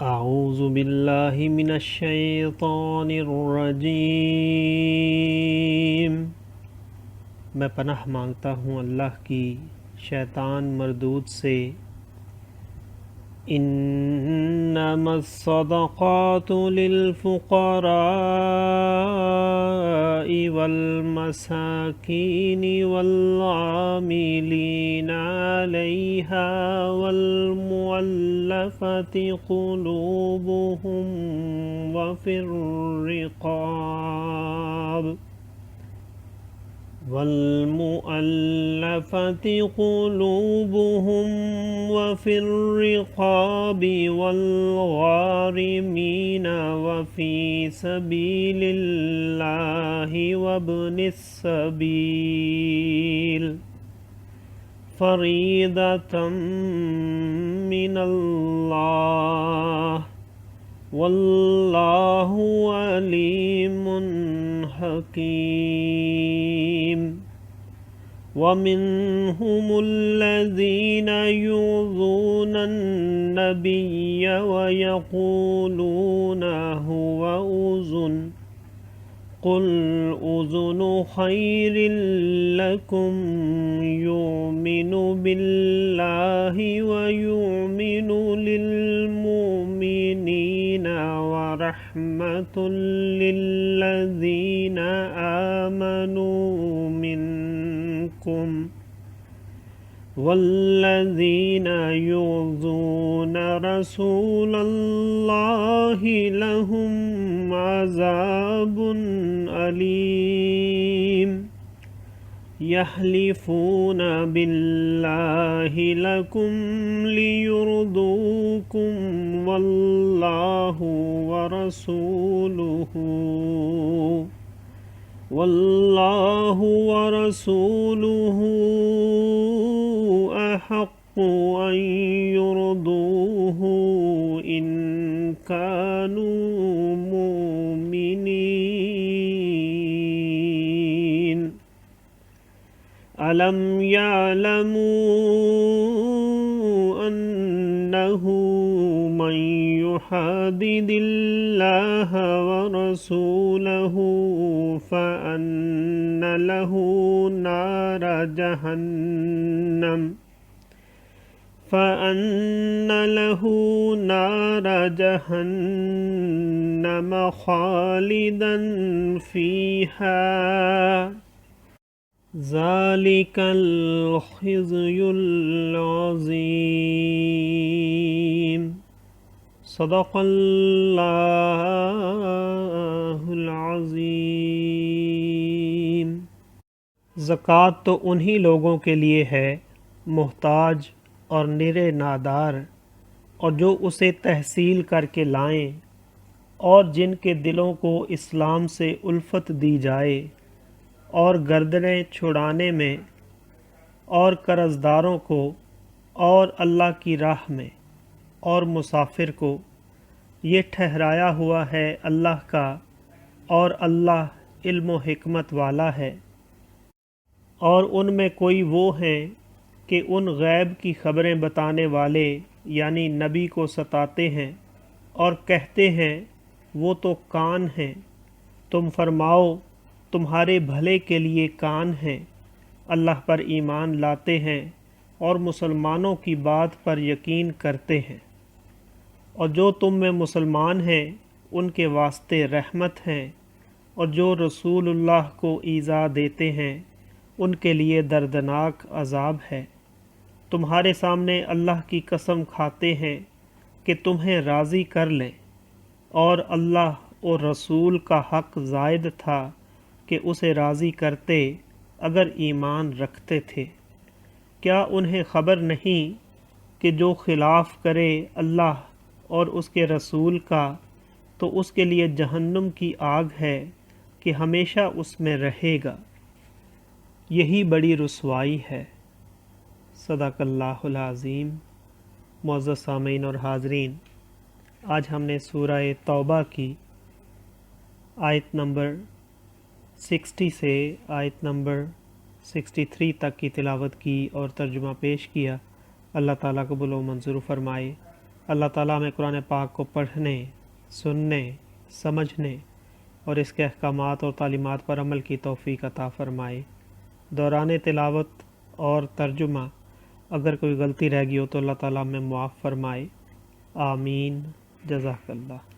اعوذ باللہ من الشیطان الرجیم، میں پناہ مانگتا ہوں اللہ کی شیطان مردود سے۔ انما الصدقات للفقراء والمساکین والعاملین علیہا والمؤلفة قلوبهم وفي الرقاب والغارمين وفي سبيل الله وابن السبيل فريضة من الله واللہ علیم حکیم۔ ومنهم الذين يؤذون النبي ويقولون هو أذن قل أذن خير لكم يؤمن بالله ويؤمن للمؤمنين ورحمة للذين آمنوا منكم والذين يؤذون رسول الله لهم عذاب أليم۔ يحلفون بالله لكم ليرضوكم والله ورسوله أحق أن يرضوه إن كانوا مؤمنين۔ ألم يعلموا أنه من يحادد الله ورسوله فأن له نار جهنم خالدا فيها ذلك الخزي العظيم۔ صدق اللہ العظیم۔ زکوٰۃ تو انہی لوگوں کے لیے ہے محتاج اور نرے نادار، اور جو اسے تحصیل کر کے لائیں، اور جن کے دلوں کو اسلام سے الفت دی جائے، اور گردنیں چھڑانے میں، اور قرضداروں کو، اور اللہ کی راہ میں، اور مسافر کو۔ یہ ٹھہرایا ہوا ہے اللہ کا، اور اللہ علم و حکمت والا ہے۔ اور ان میں کوئی وہ ہیں کہ ان غیب کی خبریں بتانے والے یعنی نبی کو ستاتے ہیں اور کہتے ہیں وہ تو کان ہیں۔ تم فرماؤ تمہارے بھلے کے لیے کان ہیں، اللہ پر ایمان لاتے ہیں اور مسلمانوں کی بات پر یقین کرتے ہیں، اور جو تم میں مسلمان ہیں ان کے واسطے رحمت ہیں، اور جو رسول اللہ کو ایذا دیتے ہیں ان کے لیے دردناک عذاب ہے۔ تمہارے سامنے اللہ کی قسم کھاتے ہیں کہ تمہیں راضی کر لیں، اور اللہ اور رسول کا حق زائد تھا کہ اسے راضی کرتے اگر ایمان رکھتے تھے۔ کیا انہیں خبر نہیں کہ جو خلاف کرے اللہ اور اس کے رسول کا تو اس کے لیے جہنم کی آگ ہے کہ ہمیشہ اس میں رہے گا، یہی بڑی رسوائی ہے۔ صدق اللہ العظیم۔ معزز سامعین اور حاضرین، آج ہم نے سورہ توبہ کی آیت نمبر 60 سے آیت نمبر 63 تک کی تلاوت کی اور ترجمہ پیش کیا۔ اللہ تعالیٰ قبول و منظور فرمائے۔ اللہ تعالیٰ ہمیں قرآن پاک کو پڑھنے، سننے، سمجھنے اور اس کے احکامات اور تعلیمات پر عمل کی توفیق عطا فرمائے۔ دوران تلاوت اور ترجمہ اگر کوئی غلطی رہ گئی ہو تو اللہ تعالیٰ ہمیں معاف فرمائے۔ آمین۔ جزاک اللہ۔